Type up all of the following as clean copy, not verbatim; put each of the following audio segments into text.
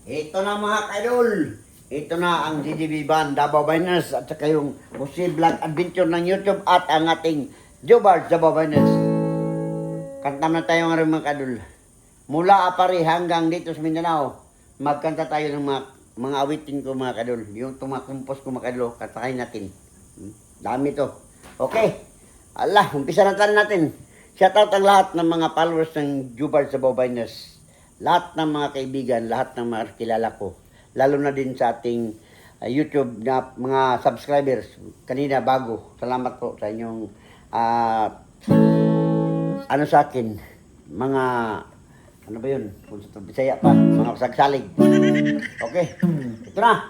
Ito na mga kaidol. Ito na ang DDB Band, Davao Biners at saka yung Jose Vlog Adventure ng YouTube at ang ating Jobart Davao Biners. Kanta na tayo nga rin mga kaidol. Mula Apari hanggang dito sa Mindanao, magkanta tayo ng mga awitin ko mga kaidol. Yung tumakumpos ko mga kaidol, kantahin natin. Dami to. Okay. Allah, umpisa na tayo natin. Shoutout ang lahat ng mga followers ng Jobart Davao Biners. Lahat ng mga kaibigan, lahat ng mga kilala ko. Lalo na din sa ating YouTube na mga subscribers. Kanina bago. Salamat po sa inyong ano sa akin. Mga ano ba yun? Kung sa Bisaya pa. Mga sagsalig. Okay. Ito na.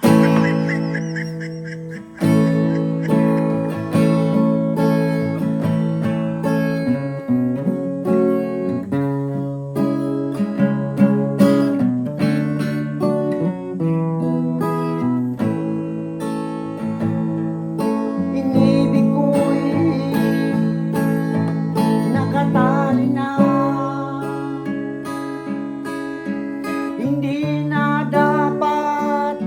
Inibig ko'y nakatali na, hindi na dapat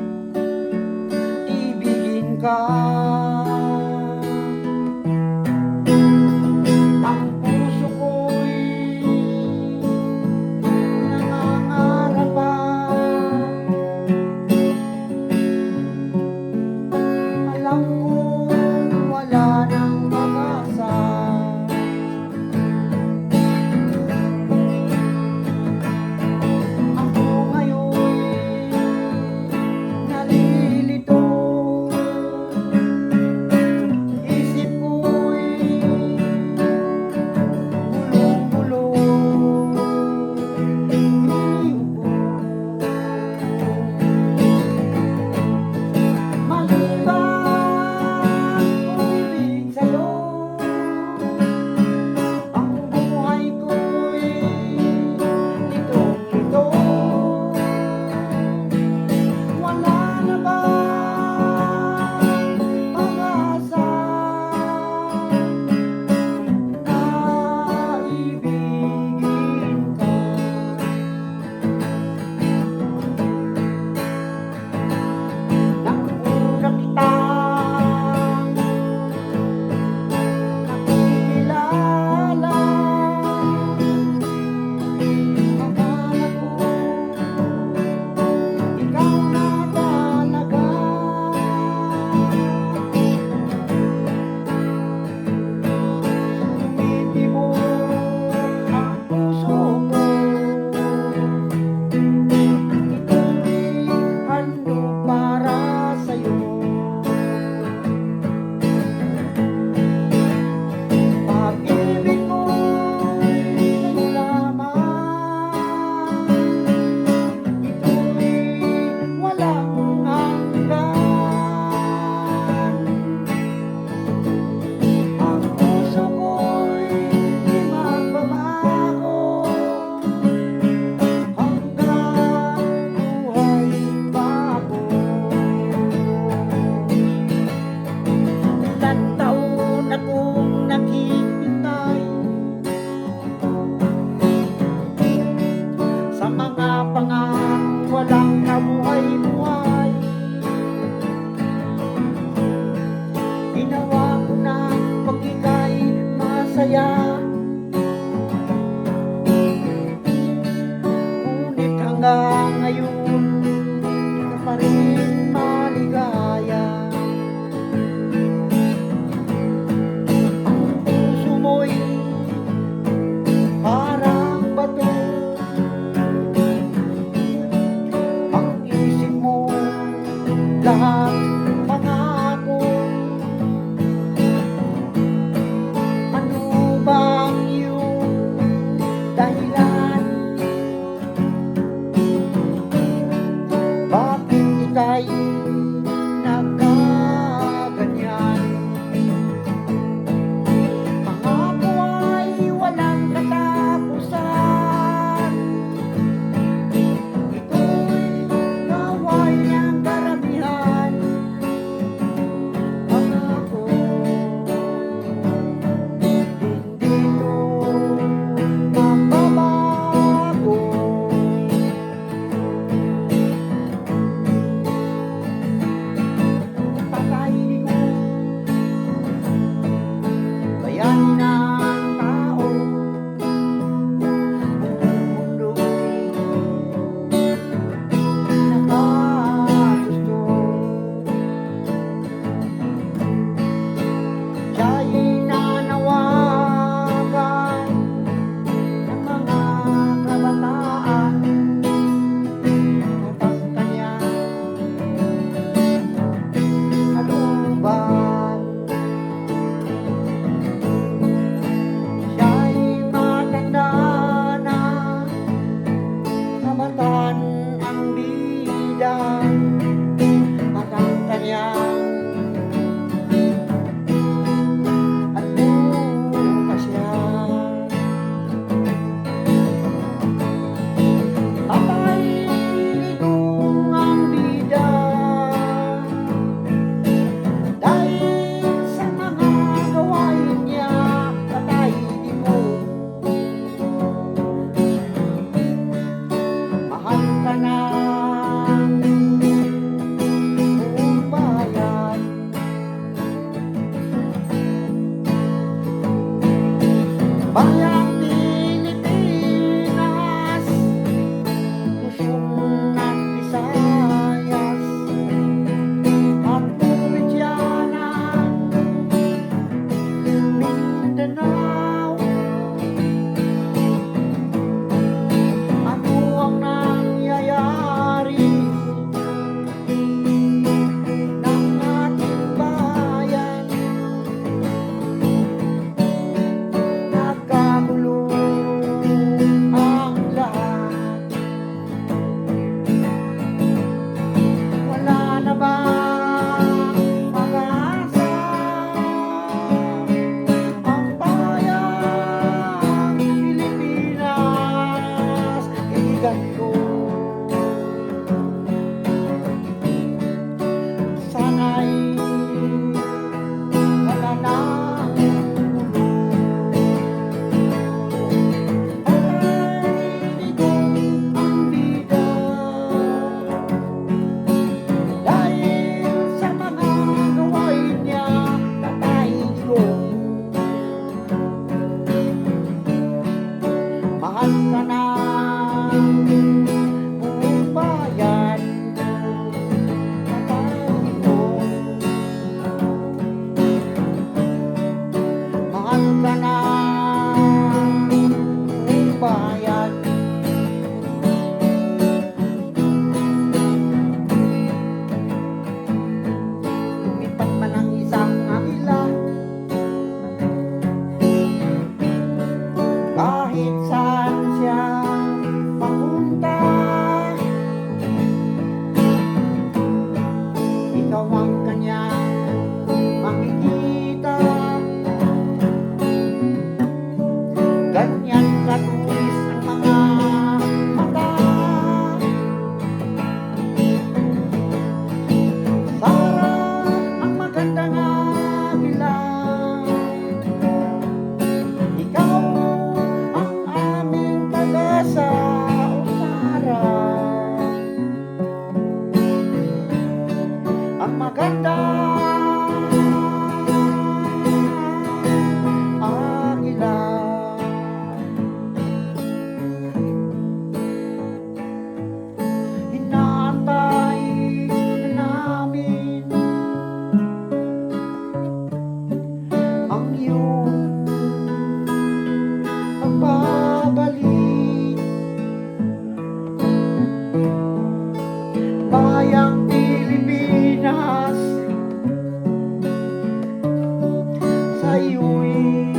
mahal ka ng buong bayan. Mahalin mo, mahal ka ng buong bayan. Lumipat man ang isang agila, kahit saan siya papunta, ikaw ang kanyang makikita. Ganyan katulis ang mga mata, para ang magandang agila. Ikaw ang aming pag-asa, o Sara. Ang magandang agila. Inaantay na namin ang iyong pagbabalik. Bayang Pilipinas, sa iyo'y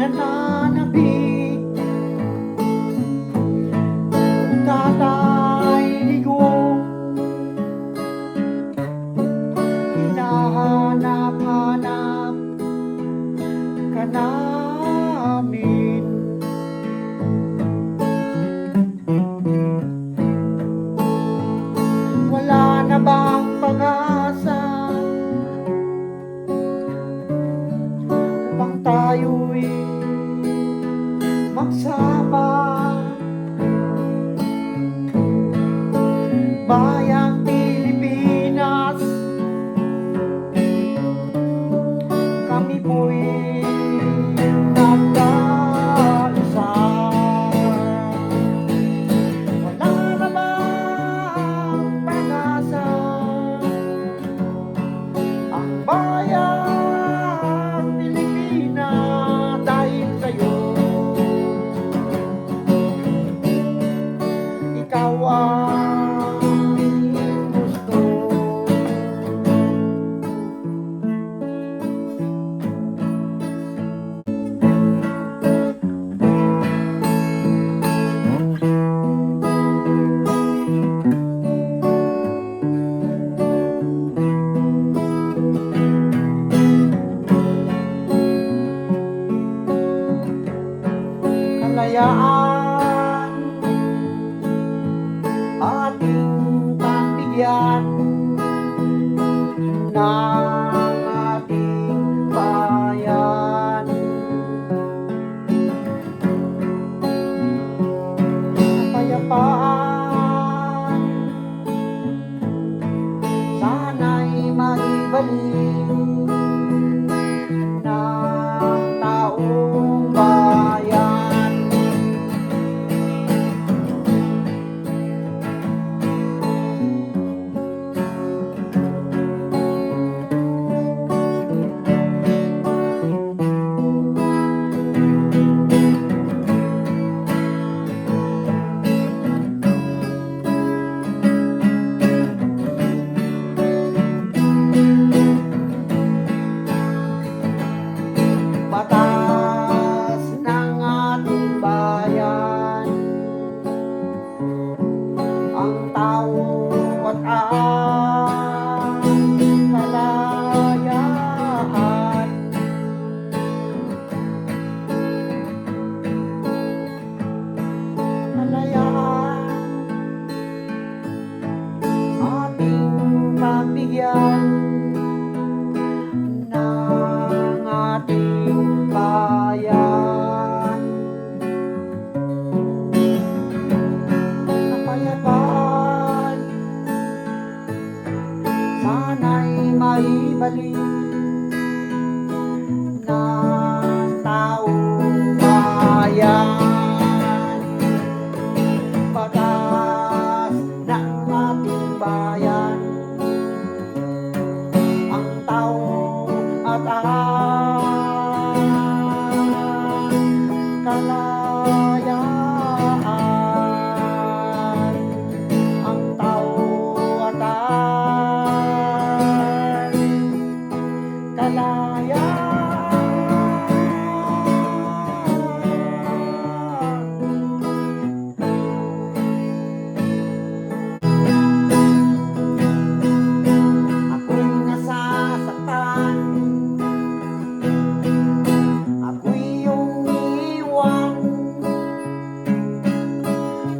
nananabik. Tatay Digong, hinahanap-hanap ka namin. Wala na bang pag-asa upang tayo'y magsama? Bayang Pilipinas, kami po'y nagkaisa. Wala na bang pag-asa? Ang bayang Pilipinas, dahil sa'yo, ikaw ang gusto. Kalayaan ating pagbigyan ng ating bayan. Kapayapaan sana'y maibalik ng taong bayan.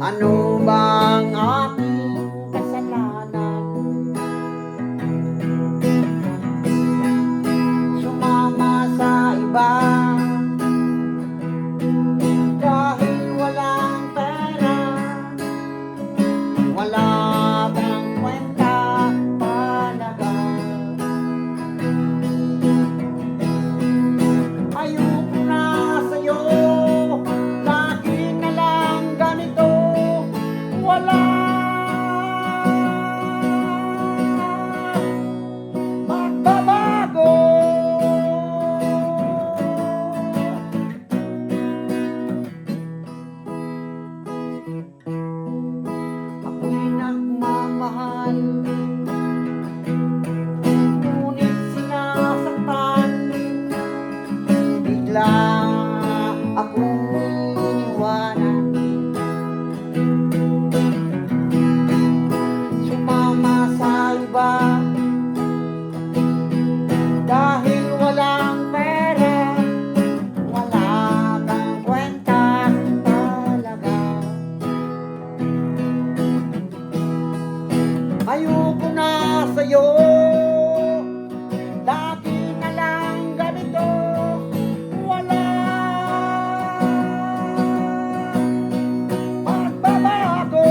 Ano bang aking kasalanan? Sumama sa iba dahil walang pera, wala kang kwenta talaga. Ayoko na sa'yo, lagi na lang ganito, wala magbabago. Ako'y nagmamahal, ngunit sinasaktan. Bigla akong iniwanan, sumama sa iba dahil walang pera, wala kang kwenta talaga. Ayoko na sa'yo, lagi na lang ganito, wala magbabago.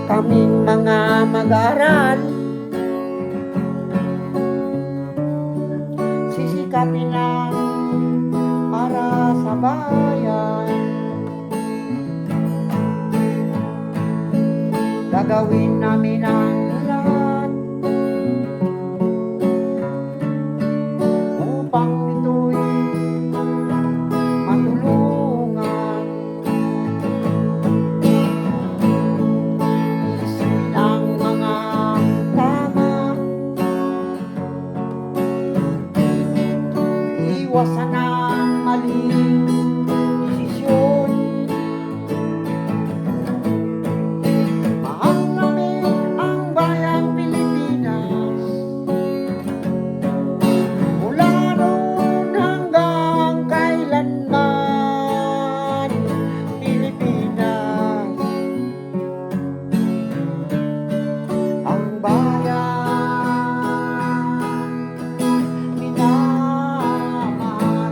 Kaming mga mag-aral, sisikapin lang para sa bayan. Gagawin namin ang lahat upang ito'y matulungan. Isipin ang mga tama, iwasan ang maling desisyon. Mahal namin ang bayang Pilipinas, mula noon hanggang kailanman. Pilipinas, ang bayan minamahal.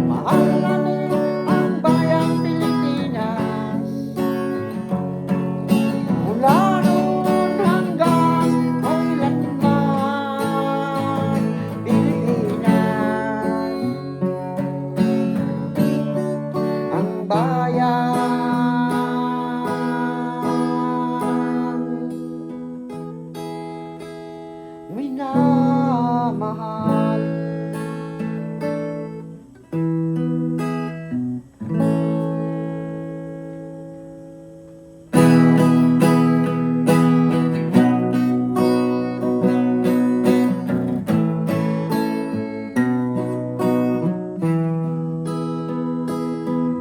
Mahal namin ang bayang Pilipinas, mula noon hanggang kailanman. Pilipinas, ang bayan minamahal.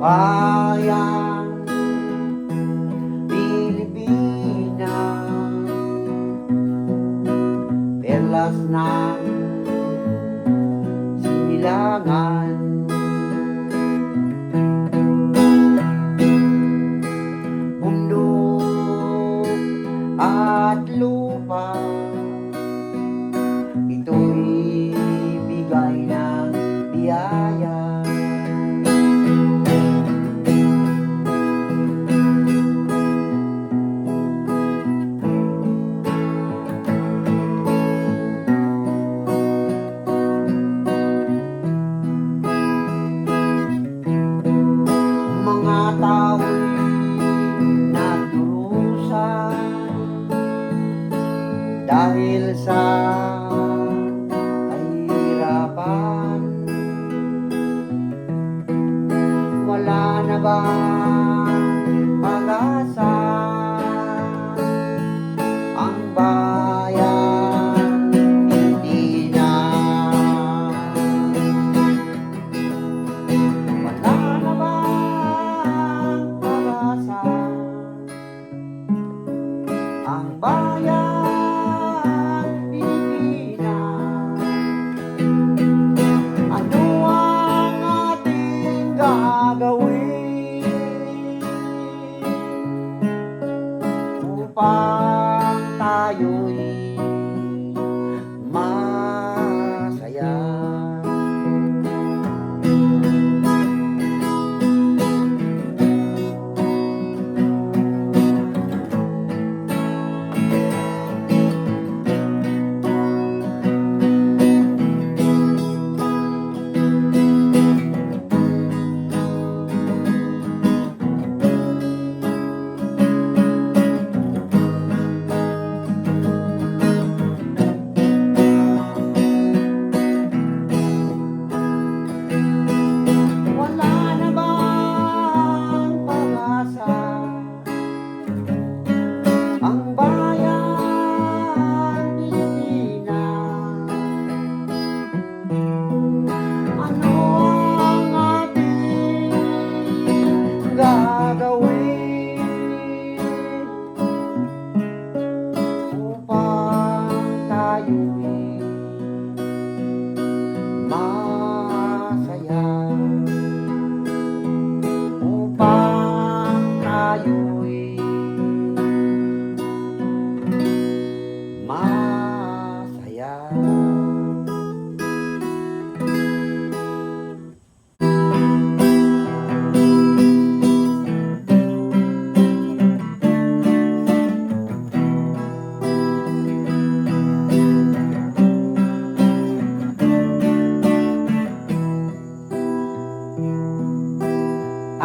Bayang Pilipinas, perlas ng sinilangan, bundok at lupa, ito'y bigay ng biyaya.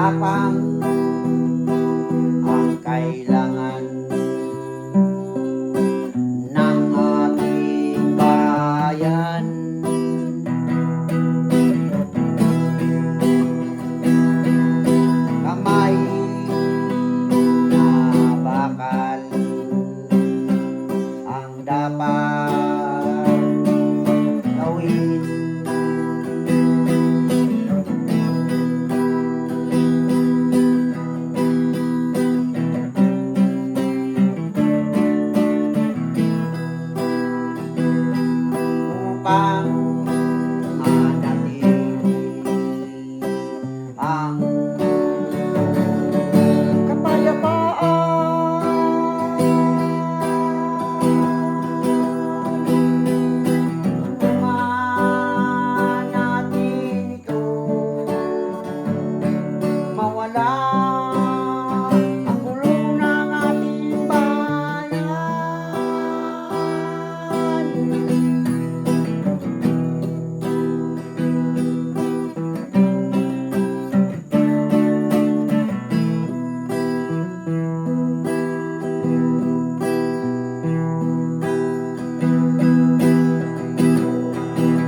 tapang ang kailangan ng ating bayan. Kamay na bakal ang dapat gawin. Upang manatili ang kapayapaan, natin ito mawala ang gulo ng ating bayan.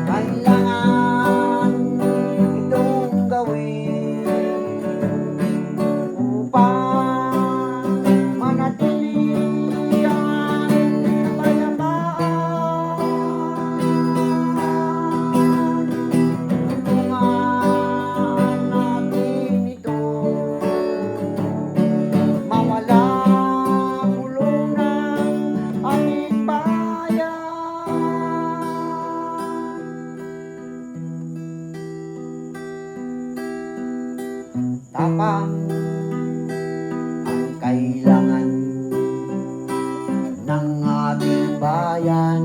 Kailangan itong gawin upang manatili ang kapayapaan. Tulungan natin ito mawala ang gulo ng ating bayan. Tapang ang kailangan ng ating bayan.